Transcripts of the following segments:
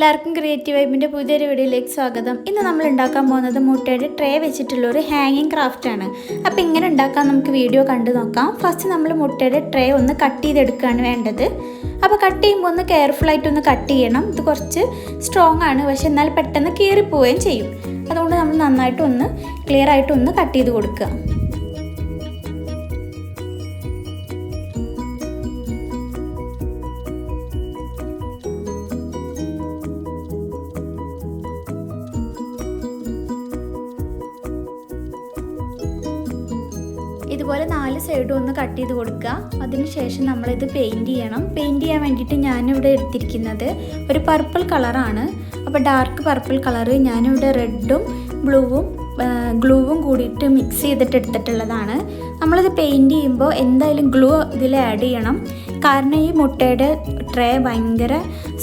എല്ലാവർക്കും ക്രിയേറ്റീവ് വൈബിൻ്റെ പുതിയൊരു വീഡിയോയിലേക്ക് സ്വാഗതം. ഇന്ന് നമ്മൾ ഉണ്ടാക്കാൻ പോകുന്നത് മുട്ടയുടെ ട്രേ വെച്ചിട്ടുള്ള ഒരു ഹാങ്ങിങ് ക്രാഫ്റ്റാണ്. അപ്പോൾ ഇങ്ങനെ ഉണ്ടാക്കാൻ നമുക്ക് വീഡിയോ കണ്ടു നോക്കാം. ഫസ്റ്റ് നമ്മൾ മുട്ടയുടെ ട്രേ ഒന്ന് കട്ട് ചെയ്തെടുക്കുകയാണ് വേണ്ടത്. അപ്പോൾ കട്ട് ചെയ്യുമ്പോൾ ഒന്ന് കെയർഫുള്ളായിട്ടൊന്ന് കട്ട് ചെയ്യണം. ഇത് കുറച്ച് സ്ട്രോങ് ആണ്, പക്ഷെ എന്നാൽ പെട്ടെന്ന് കീറിപ്പോവുകയും ചെയ്യും. അതുകൊണ്ട് നമ്മൾ നന്നായിട്ടൊന്ന് ക്ലിയർ ആയിട്ടൊന്ന് കട്ട് ചെയ്ത് കൊടുക്കുക. ഇതുപോലെ 4 സൈഡും ഒന്ന് കട്ട് ചെയ്ത് കൊടുക്കുക. അതിനുശേഷം നമ്മളിത് പെയിൻറ്റ് ചെയ്യണം. പെയിൻറ്റ് ചെയ്യാൻ വേണ്ടിയിട്ട് ഞാനിവിടെ എടുത്തിരിക്കുന്നത് ഒരു പർപ്പിൾ കളറാണ്. അപ്പോൾ ഡാർക്ക് പർപ്പിൾ കളറ് ഞാനിവിടെ റെഡും ബ്ലൂവും ഗ്ലൂവും കൂടിയിട്ട് മിക്സ് ചെയ്തിട്ട് എടുത്തിട്ടുള്ളതാണ്. നമ്മളിത് പെയിൻറ്റ് ചെയ്യുമ്പോൾ എന്തായാലും ഗ്ലൂ ഇതിൽ ആഡ് ചെയ്യണം. കാരണം ഈ മുട്ടയുടെ ട്രേ ഭയങ്കര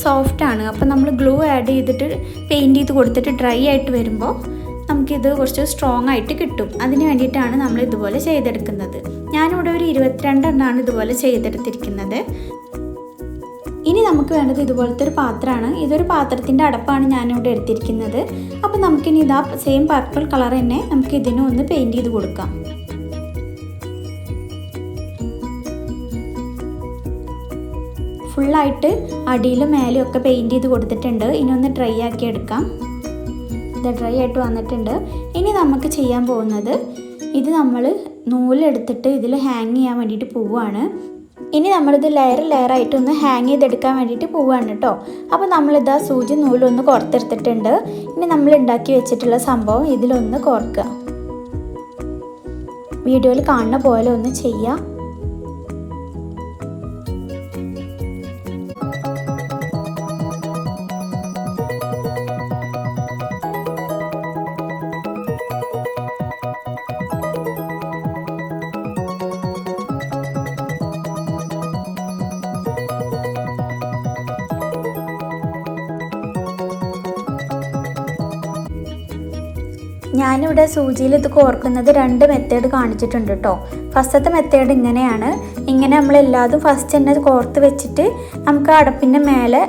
സോഫ്റ്റാണ്. അപ്പോൾ നമ്മൾ ഗ്ലൂ ആഡ് ചെയ്തിട്ട് പെയിൻറ്റ് ചെയ്ത് കൊടുത്തിട്ട് ഡ്രൈ ആയിട്ട് വരുമ്പോൾ നമുക്കിത് കുറച്ച് സ്ട്രോങ് ആയിട്ട് കിട്ടും. അതിന് വേണ്ടിയിട്ടാണ് നമ്മൾ ഇതുപോലെ ചെയ്തെടുക്കുന്നത്. ഞാനിവിടെ ഒരു 22 എണ്ണമാണ് ഇതുപോലെ ചെയ്തെടുത്തിരിക്കുന്നത്. ഇനി നമുക്ക് വേണ്ടത് ഇതുപോലത്തെ ഒരു പാത്രമാണ്. ഇതൊരു പാത്രത്തിൻ്റെ അടപ്പാണ് ഞാനിവിടെ എടുത്തിരിക്കുന്നത്. അപ്പോൾ നമുക്കിനി ഇതാ സെയിം പർപ്പിൾ കളർ തന്നെ നമുക്ക് ഇതിനും ഒന്ന് പെയിൻറ്റ് ചെയ്ത് കൊടുക്കാം. ഫുള്ളായിട്ട് അടിയിലും മേലും ഒക്കെ പെയിൻറ്റ് ചെയ്ത് കൊടുത്തിട്ടുണ്ട്. ഇനി ഒന്ന് ഡ്രൈ ആക്കി എടുക്കാം. ഇത് ഡ്രൈ ആയിട്ട് വന്നിട്ടുണ്ട്. ഇനി നമുക്ക് ചെയ്യാൻ പോകുന്നത് ഇത് നമ്മൾ നൂലെടുത്തിട്ട് ഇതിൽ ഹാങ് ചെയ്യാൻ വേണ്ടിയിട്ട് പോവുകയാണ്. ഇനി നമ്മളിത് ലെയറായിട്ടൊന്ന് ഹാങ് ചെയ്തെടുക്കാൻ വേണ്ടിയിട്ട് പോവുകയാണ് കേട്ടോ. അപ്പോൾ നമ്മളിതാ സൂചി നൂലൊന്ന് കോർത്തെടുത്തിട്ടുണ്ട്. ഇനി നമ്മൾ ഉണ്ടാക്കി വെച്ചിട്ടുള്ള സംഭവം ഇതിലൊന്ന് കോർക്കുക. വീഡിയോയിൽ കാണുന്ന പോലെ ഒന്ന് ചെയ്യുക. ഞാനിവിടെ സൂചിയിൽ ഇത് കോർക്കുന്നത് 2 മെത്തേഡ് കാണിച്ചിട്ടുണ്ട് കേട്ടോ. ഫസ്റ്റത്തെ മെത്തേഡ് ഇങ്ങനെയാണ്. ഇങ്ങനെ നമ്മളെല്ലാതും ഫസ്റ്റ് തന്നെ കോർത്ത് വെച്ചിട്ട് നമുക്ക് അടപ്പിൻ്റെ മേലെ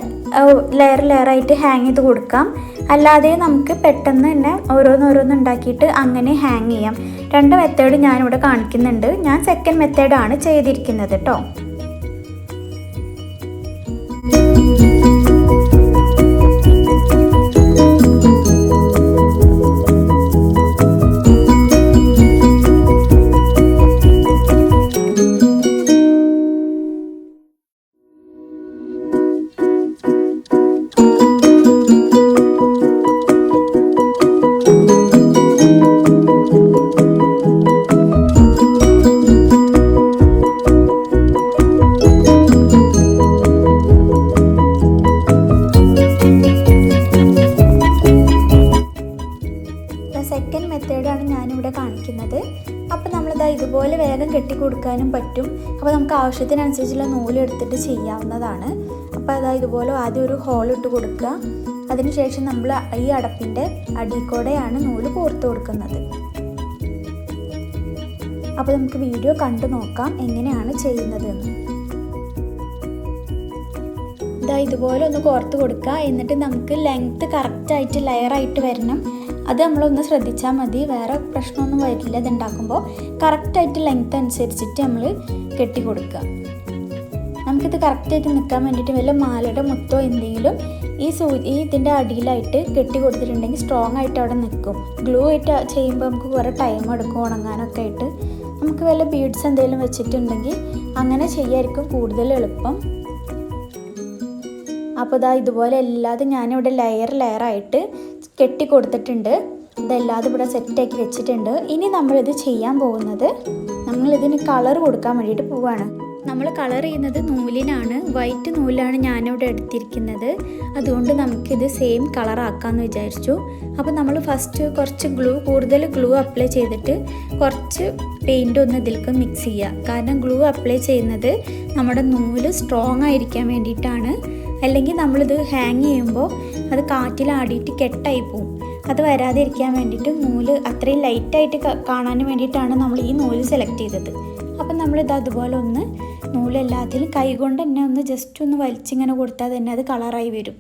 ലെയറായിട്ട് ഹാങ് ചെയ്ത് കൊടുക്കാം. അല്ലാതെ നമുക്ക് പെട്ടെന്ന് തന്നെ ഓരോന്നോരോന്ന് ഉണ്ടാക്കിയിട്ട് അങ്ങനെ ഹാങ് ചെയ്യാം. 2 മെത്തേഡ് ഞാനിവിടെ കാണിക്കുന്നുണ്ട്. ഞാൻ സെക്കൻഡ് മെത്തേഡാണ് ചെയ്തിരിക്കുന്നത് കേട്ടോ. സെക്കൻഡ് മെത്തേഡാണ് ഞാനിവിടെ കാണിക്കുന്നത്. അപ്പോൾ നമ്മളിതാ ഇതുപോലെ വേഗം കെട്ടിക്കൊടുക്കാനും പറ്റും. അപ്പോൾ നമുക്ക് ആവശ്യത്തിനനുസരിച്ചുള്ള നൂലെടുത്തിട്ട് ചെയ്യാവുന്നതാണ്. അപ്പോൾ അതാ ഇതുപോലെ ആദ്യം ഒരു ഹോൾ ഇട്ട് കൊടുക്കുക. അതിനുശേഷം നമ്മൾ ഈ അടപ്പിൻ്റെ അടിയിൽക്കൂടെയാണ് നൂല് കോർത്ത് കൊടുക്കുന്നത്. അപ്പോൾ നമുക്ക് വീഡിയോ കണ്ടു നോക്കാം എങ്ങനെയാണ് ചെയ്യുന്നതെന്ന്. ഇതാ ഇതുപോലെ ഒന്ന് കോർത്ത് കൊടുക്കുക. എന്നിട്ട് നമുക്ക് ലെങ്ത്ത് കറക്റ്റായിട്ട് ലെയറായിട്ട് വരണം. അത് നമ്മളൊന്ന് ശ്രദ്ധിച്ചാൽ മതി, വേറെ പ്രശ്നമൊന്നും വരില്ല. ഇത് ഉണ്ടാക്കുമ്പോൾ കറക്റ്റായിട്ട് ലെങ്ത്ത് അനുസരിച്ചിട്ട് നമ്മൾ കെട്ടി കൊടുക്കുക. നമുക്കിത് കറക്റ്റായിട്ട് നിൽക്കാൻ വേണ്ടിയിട്ട് വല്ല മാലയുടെ മുത്തോ എന്തെങ്കിലും ഈ ഇതിൻ്റെ അടിയിലായിട്ട് കെട്ടി കൊടുത്തിട്ടുണ്ടെങ്കിൽ സ്ട്രോങ് ആയിട്ട് അവിടെ നിൽക്കും. ഗ്ലൂ ആയിട്ട് ചെയ്യുമ്പോൾ നമുക്ക് കുറേ ടൈം എടുക്കും ഉണങ്ങാനൊക്കെ ആയിട്ട്. നമുക്ക് വല്ല ബീഡ്സ് എന്തെങ്കിലും വെച്ചിട്ടുണ്ടെങ്കിൽ അങ്ങനെ ചെയ്യായിരിക്കും കൂടുതൽ എളുപ്പം. അപ്പോൾ ഇതാ ഇതുപോലെ എല്ലാതും ഞാനിവിടെ ലെയറായിട്ട് കെട്ടി കൊടുത്തിട്ടുണ്ട്. ഇതെല്ലാതും ഇവിടെ സെറ്റാക്കി വെച്ചിട്ടുണ്ട്. ഇനി നമ്മളിത് ചെയ്യാൻ പോകുന്നത് നമ്മളിതിന് കളർ കൊടുക്കാൻ വേണ്ടിയിട്ട് പോവുകയാണ്. നമ്മൾ കളർ ചെയ്യുന്നത് നൂലിനാണ്. വൈറ്റ് നൂലാണ് ഞാനിവിടെ എടുത്തിരിക്കുന്നത്. അതുകൊണ്ട് നമുക്കിത് സെയിം കളറാക്കാമെന്ന് വിചാരിച്ചു. അപ്പോൾ നമ്മൾ ഫസ്റ്റ് കുറച്ച് കൂടുതൽ ഗ്ലൂ അപ്ലൈ ചെയ്തിട്ട് കുറച്ച് പെയിൻ്റ് ഒന്ന് ഇതിലേക്ക് മിക്സ് ചെയ്യുക. കാരണം ഗ്ലൂ അപ്ലൈ ചെയ്യുന്നത് നമ്മുടെ നൂല് സ്ട്രോങ് ആയിരിക്കാൻ വേണ്ടിയിട്ടാണ്. അല്ലെങ്കിൽ നമ്മളിത് ഹാങ് ചെയ്യുമ്പോൾ അത് കാറ്റിലാടിയിട്ട് കെട്ടായി പോവും. അത് വരാതെ ഇരിക്കാൻ വേണ്ടിയിട്ട് നൂല് അത്രയും ലൈറ്റായിട്ട് കാണാൻ വേണ്ടിയിട്ടാണ് നമ്മൾ ഈ നൂല് സെലക്ട് ചെയ്തത്. അപ്പം നമ്മളിത് അതുപോലെ ഒന്ന് നൂലെല്ലാത്തിലും കൈ കൊണ്ട് തന്നെ ഒന്ന് ജസ്റ്റ് ഒന്ന് വലിച്ചിങ്ങനെ കൊടുത്താൽ തന്നെ അത് കളറായി വരും.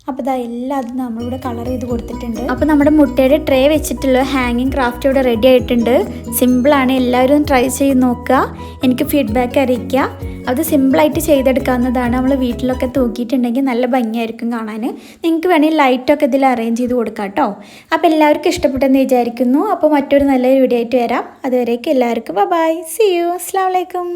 അപ്പോൾ ഇതാ എല്ലാതും നമ്മളിവിടെ കളർ ചെയ്ത് കൊടുത്തിട്ടുണ്ട്. അപ്പോൾ നമ്മുടെ മുട്ടയുടെ ട്രേ വെച്ചിട്ടുള്ള ഹാങ്ങിങ് ക്രാഫ്റ്റ് ഇവിടെ റെഡി ആയിട്ടുണ്ട്. സിമ്പിളാണ്, എല്ലാവരും ട്രൈ ചെയ്ത് നോക്കുക, എനിക്ക് ഫീഡ്ബാക്ക് അറിയിക്കുക. അത് സിമ്പിളായിട്ട് ചെയ്തെടുക്കാവുന്നതാണ്. നമ്മൾ വീട്ടിലൊക്കെ തൂക്കിയിട്ടുണ്ടെങ്കിൽ നല്ല ഭംഗിയായിരിക്കും കാണാൻ. നിങ്ങൾക്ക് വേണമെങ്കിൽ ലൈറ്റൊക്കെ ഇതിൽ അറേഞ്ച് ചെയ്ത് കൊടുക്കാം കേട്ടോ. അപ്പോൾ എല്ലാവർക്കും ഇഷ്ടപ്പെട്ടെന്ന് വിചാരിക്കുന്നു. അപ്പോൾ മറ്റൊരു നല്ലൊരു വീഡിയോ ആയിട്ട് വരാം. അതുവരേക്കും എല്ലാവർക്കും ബൈ, സീ യു, അസ്സലാമു അലൈക്കും.